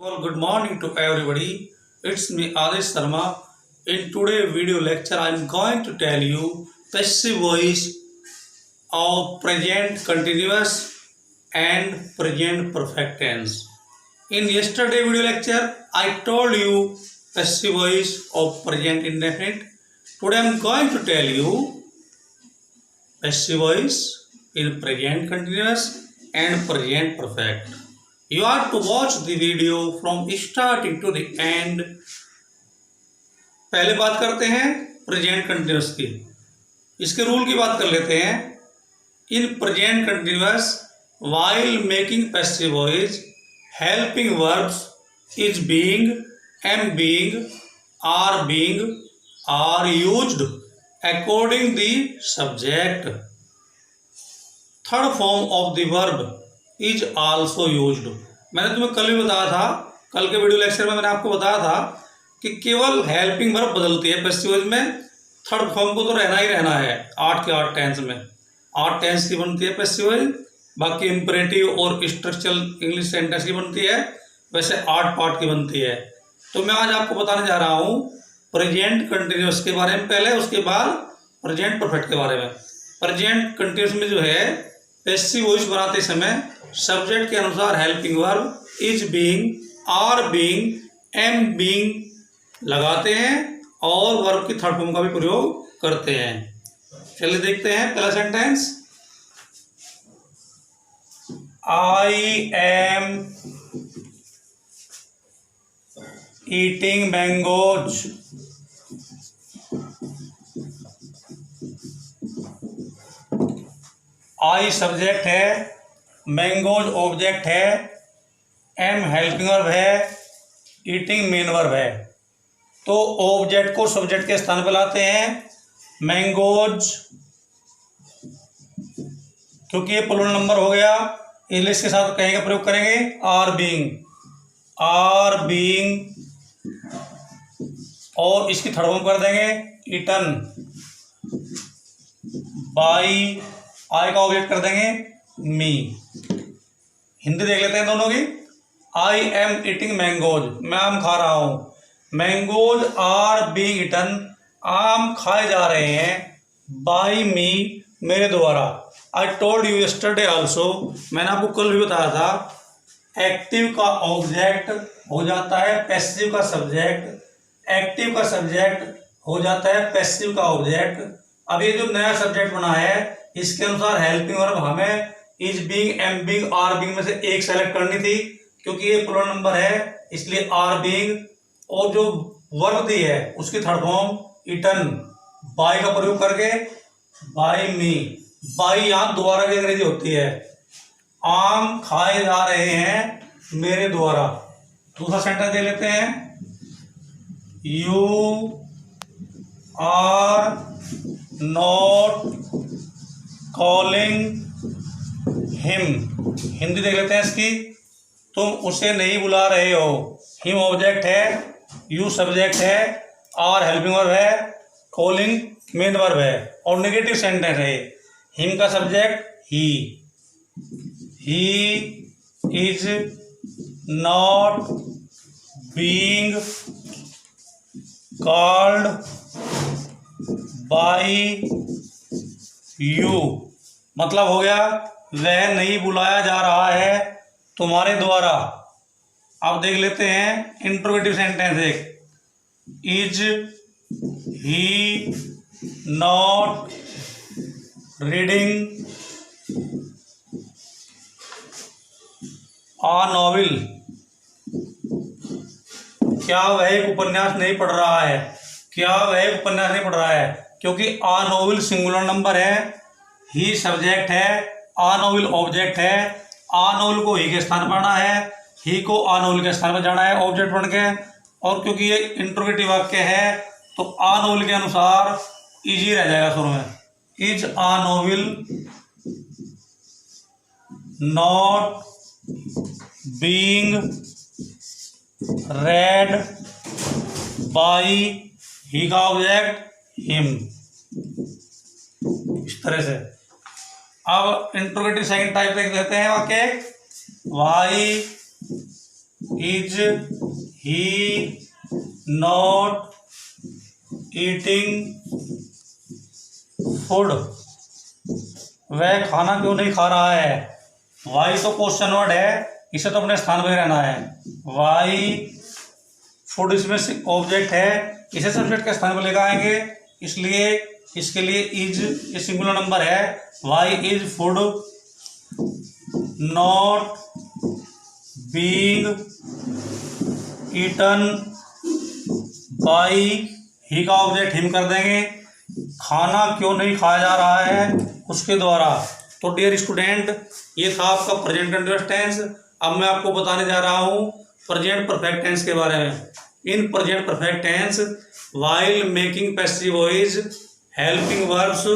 Well, good morning to everybody. It's me Adesh Sharma. In today's video lecture, I'm going to tell you passive voice of present continuous and present perfect tense. In yesterday video lecture, I told you passive voice of present indefinite. Today I'm going to tell you passive voice in present continuous and present perfect. You are to watch the video from starting to the end. पहले बात करते हैं present continuous की। इसके rule की बात कर लेते हैं। In present continuous while making passive voice helping verbs is being, am being, are used according the subject. Third form of the verb is also used. मैंने तुम्हें कल भी बताया था, कल के वीडियो लेक्चर में मैंने आपको बताया था कि केवल हेल्पिंग वर्ब बदलती है पैसिव वॉइस में। थर्ड फॉर्म को तो रहना ही रहना है। 8 के 8 टेंस में 8 टेंस की बनती है पैसिव वॉइस, बाकी इंपरेटिव और स्ट्रक्चरल इंग्लिश सेंटेंस की बनती है, वैसे 8 पार्ट की बनती है। तो मैं आज आपको बताने जा रहा हूँ प्रेजेंट कंटिन्यूअस के बारे में पहले, उसके बाद प्रेजेंट परफेक्ट के बारे में। प्रेजेंट कंटिन्यूअस में जो है पैसिव वॉइस बनाते समय सब्जेक्ट के अनुसार helping verb is being, are being, am being लगाते हैं और वर्ब की थर्ड फॉर्म का भी प्रयोग करते हैं। चलिए देखते हैं पहला sentence. I am eating mangoes. I subject है, मैंगोज ऑब्जेक्ट है, एम हेल्पिंग वर्ब है, ईटिंग मेन वर्ब है। तो ऑब्जेक्ट को सब्जेक्ट के स्थान पर लाते हैं। मैंगोज क्योंकि ये प्लूरल नंबर हो गया इसलिए इसके साथ कहीं का प्रयोग करेंगे आर बीइंग, और इसकी थर्ड फॉर्म कर देंगे ईटन बाई, आई का ऑब्जेक्ट कर देंगे मी। हिंदी देख लेते हैं दोनों की। आई एम ईटिंग मैंगोज, मैं आम खा रहा हूं। मैंगोज आर बीइंग ईटन, आम खाए जा रहे हैं बाई मी, मेरे द्वारा। I told you yesterday also, मैंने आपको कल भी बताया था। एक्टिव का ऑब्जेक्ट हो जाता है पैसिव का सब्जेक्ट, एक्टिव का सब्जेक्ट हो जाता है पैसिव का ऑब्जेक्ट। अब ये जो नया सब्जेक्ट बना है इसके अनुसार हेल्पिंग वर्ब हमें is being, am being, are being में से एक सेलेक्ट करनी थी क्योंकि ये प्लूरल नंबर है इसलिए आर बीइंग, और जो वर्ब दी है उसकी थर्ड फॉर्म ईटन बाय का प्रयोग करके बाय मी। बाय यहां दोबारा की अंग्रेजी होती है। आम खाए जा रहे हैं मेरे द्वारा। दूसरा सेंटेंस दे लेते हैं। You are not calling him, Hindi देख लेते हैं इसकी। तुम उसे नहीं बुला रहे हो। हिम ऑब्जेक्ट है, यू सब्जेक्ट है, आर हेल्पिंग वर्ब है, कॉलिंग मेन वर्ब है, और नेगेटिव सेंटेंस है। हिम का subject he is not being called by you, मतलब हो गया वह नहीं बुलाया जा रहा है तुम्हारे द्वारा। अब देख लेते हैं इंट्रोगेटिव सेंटेंस एक। Is he not reading a novel, क्या वह एक उपन्यास नहीं पढ़ रहा है, क्या वह एक उपन्यास नहीं पढ़ रहा है, क्योंकि आ नॉवेल सिंगुलर नंबर है, ही सब्जेक्ट है, आ नॉवेल ऑब्जेक्ट है। आ नॉवेल को ही के स्थान पर आना है, ही को आ नॉवेल के स्थान पर जाना है ऑब्जेक्ट बन के। और क्योंकि ये इंट्रोगेटिव वाक्य है तो आ नॉवेल के अनुसार इज ही रह जाएगा शुरू में। Is a novel not being read by, he का ऑब्जेक्ट हिम। इस तरह से अब इंट्रोगेटिव सेकंड टाइप देख लेते हैं वाक्य। Why is he not eating food, वह खाना क्यों नहीं खा रहा है। वाई तो क्वेश्चन वर्ड है, इसे तो अपने स्थान पर रहना है। वाई, फूड इसमें ऑब्जेक्ट है, इसे सब्जेक्ट के स्थान पर लेकर आएंगे, इसलिए इसके लिए इज ये सिंगुलर नंबर है। Why is food not being eaten by, he का ऑब्जेक्ट हिम कर देंगे, खाना क्यों नहीं खाया जा रहा है उसके द्वारा। तो डियर स्टूडेंट, ये था आपका प्रेजेंट कंटीन्यूअस टेंस। अब मैं आपको बताने जा रहा हूँ प्रेजेंट परफेक्ट टेंस के बारे में। In present perfect tense while making passive voice helping verbs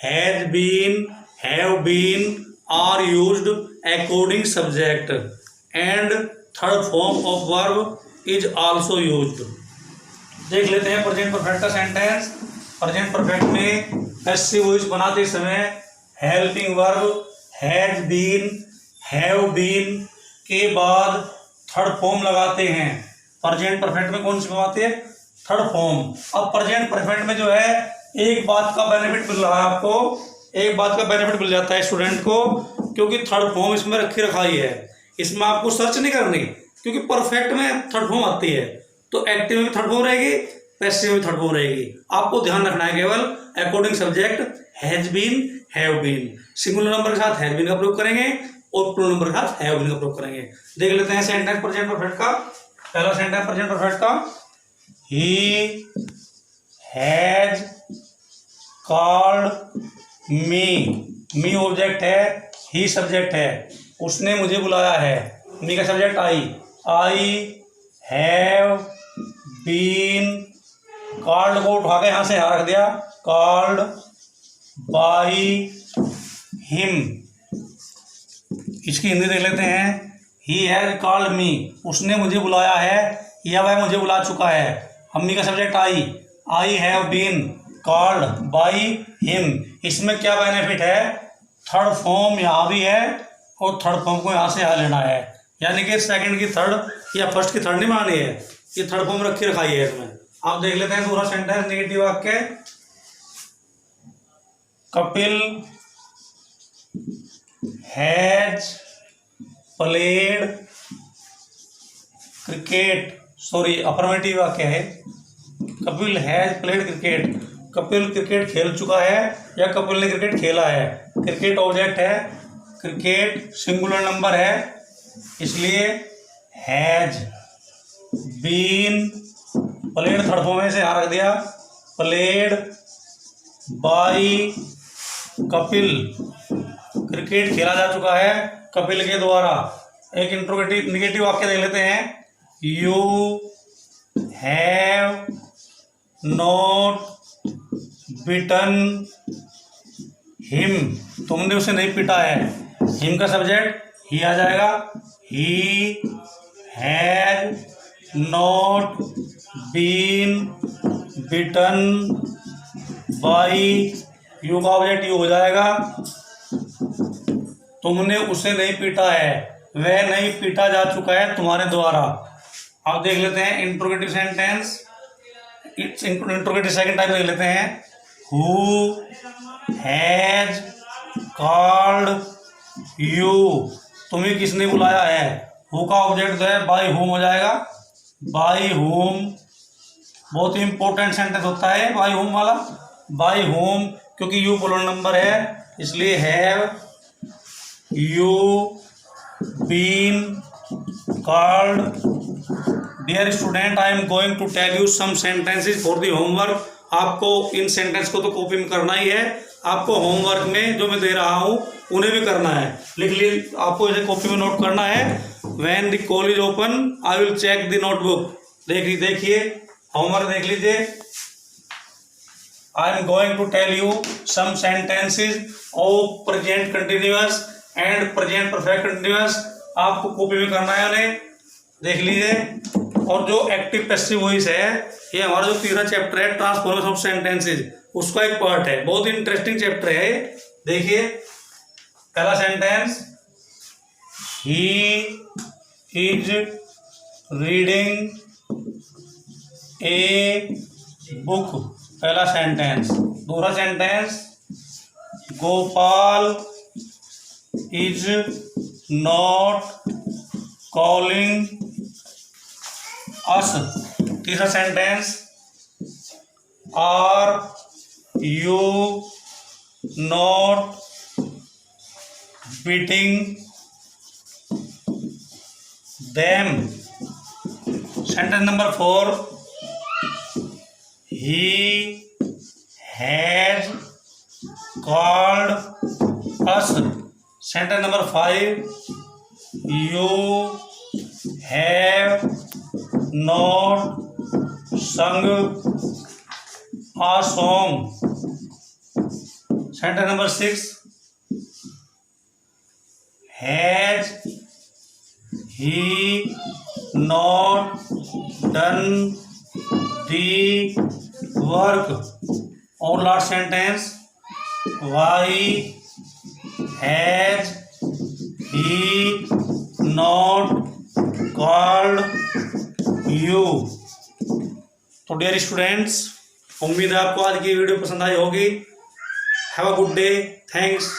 has been, have been are used according subject and third form of verb is also used. देख लेते हैं प्रेजेंट परफेक्ट का sentence. Present perfect में passive voice बनाते समय helping verb has been, have been के बाद third form लगाते हैं। प्रेजेंट परफेक्ट में कौन सी बनाते हैं? Third form. अब प्रेजेंट परफेक्ट में जो है एक बात का बेनिफिट मिल रहा है आपको, एक बात का बेनिफिट मिल जाता है स्टूडेंट को, क्योंकि थर्ड फॉर्म इसमें रखा ही है। इसमें आपको सर्च नहीं करनी, क्योंकि परफेक्ट में थर्ड फॉर्म आती है। तो एक्टिव में भी थर्ड फॉर्म रहेगी, पैसिव में भी थर्ड फॉर्म रहेगी। आपको ध्यान रखना है केवल according subject has been, have been. Singular number के साथ हैज बीन का प्रयोग करेंगे और प्लूरल नंबर के साथ हैव बीन का प्रयोग करेंगे। देख लेते हैं सेंटेंस प्रेजेंट परफेक्ट का। पहला सेंटेंस प्रेजेंट परफेक्ट का, he has called me object है, ही सब्जेक्ट है, उसने मुझे बुलाया है। मी का subject I have been, called को उठा के यहां से यहां रख दिया, कॉल्ड बाई हिम। इसकी हिंदी देख लेते हैं। ही हैज कॉल्ड मी, उसने मुझे बुलाया है या वह मुझे बुला चुका है। मी का subject I have been called by him. इसमें क्या बेनिफिट है? थर्ड फॉर्म यहाँ भी है और थर्ड फॉर्म को यहाँ से यहाँ लेना है, यानी कि सेकंड की थर्ड या फर्स्ट की थर्ड नहीं मानी है, ये थर्ड फॉर्म रखाई है इसमें। आप देख लेते हैं दूसरा सेंटेंस नेगेटिव वाक्य, Kapil has played cricket, sorry affirmative वाक्य है, Kapil has played cricket, Kapil cricket खेल चुका है या कपिल ने क्रिकेट खेला है। क्रिकेट ऑब्जेक्ट है, क्रिकेट सिंगुलर नंबर है, इसलिए has been, played third form में से यहां रख दिया, प्लेड बाई कपिल, क्रिकेट खेला जा चुका है कपिल के द्वारा। एक इंट्रोगेटिव निगेटिव वाक्य देख लेते हैं, you have not beaten him, तुमने उसे नहीं पीटा है। हिम का सब्जेक्ट ही आ जाएगा, he has not been beaten by, you का ऑब्जेक्ट यू हो जाएगा, तुमने उसे नहीं पीटा है, वह नहीं पीटा जा चुका है तुम्हारे द्वारा। अब देख लेते हैं interrogative sentence, interrogative second type देख लेते हैं, हु हैज कॉल्ड यू, तुम्हें किसने बुलाया है। हु का ऑब्जेक्ट जो है बाई हुम हो जाएगा, बाई हुम बहुत ही इंपॉर्टेंट सेंटेंस होता है बाई हुम वाला, बाई हुम, क्योंकि यू प्लूरल नंबर है इसलिए have you been called. Dear student, I am going to tell you some sentences for the homework. आपको इन सेंटेंस को तो कॉपी में करना ही है, आपको होमवर्क में जो मैं दे रहा हूँ उन्हें भी करना है। लिख लीजिए, आपको इसे कॉपी में नोट करना है। When the college open I will check the notebook. देखिए होमवर्क देख लीजिए। I am going to tell you some sentences of present continuous and present perfect continuous. आपको कॉपी में करना है उन्हें, देख लीजिए। और जो एक्टिव पैसिव वॉइस है, ये हमारा जो तीसरा चैप्टर है ट्रांसफॉर्मेशन ऑफ सेंटेंसेस, उसका एक पार्ट है, बहुत इंटरेस्टिंग चैप्टर है। देखिए पहला sentence, he is reading a book, पहला सेंटेंस। दूसरा sentence, Gopal is not calling us. तीसरा sentence, are you not beating them। Sentence number 4, he has called us। Sentence number 5, you have not sung a song। Sentence number 6, has he not done the work। और last sentence, why has he not called you। तो dear students, उम्मीद है आपको आज की video पसंद आई होगी। Have a good day, thanks.